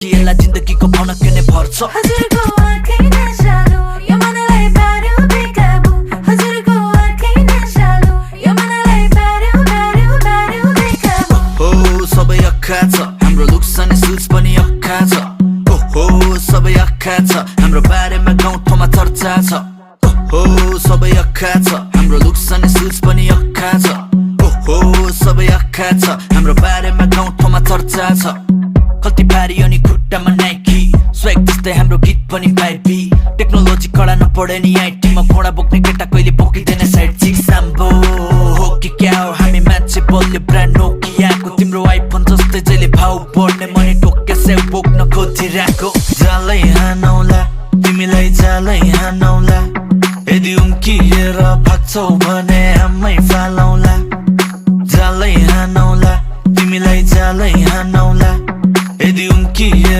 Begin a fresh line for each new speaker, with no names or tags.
यसलाई जिन्दगीको भावना किन भर्छ
हजुरको आँखै नचालु यो मनलाई पार्यो बेकाबु हजुरको आँखै नचालु यो मनलाई पार्यो पार्यो पार्यो बेकाबु
हो सबै अक्खा छ हाम्रो लुक्स अनि सुज पनि अक्खा छ हो सबै अक्खा छ हाम्रो बारेमा गाउँठाउँमा चर्चा छ हो सबै अक्खा छ हाम्रो लुक्स अनि सुज पनि अक्खा छ हो सबै अक्खा छ हाम्रो बारेमा गाउँठाउँमा चर्चा छ कति भारी अनि खुट्टामा नाइकी स्वेग जस्तै हाम्रो गीत पनि पाइपी टेक्नोलोजी कडा नपढे नि आइटीमा घोडा बोक्ने केटा कहिले बोकिँदैन साइड चिक साम्बो हो कि क्या हो हामी मान्छे बोल्ने ब्रान्ड नोकियाको तिम्रो आइफोन जस्तै जहिले भाउ बढ्ने मनी टोक्के सेउ बोक्न खोजिरहेको जालै हानौला तिमीलाई जालै हानौला यदि उम्किएर भाग्छौ भने आमै फालौला जालै हानौला तिमीलाई जालै हानौला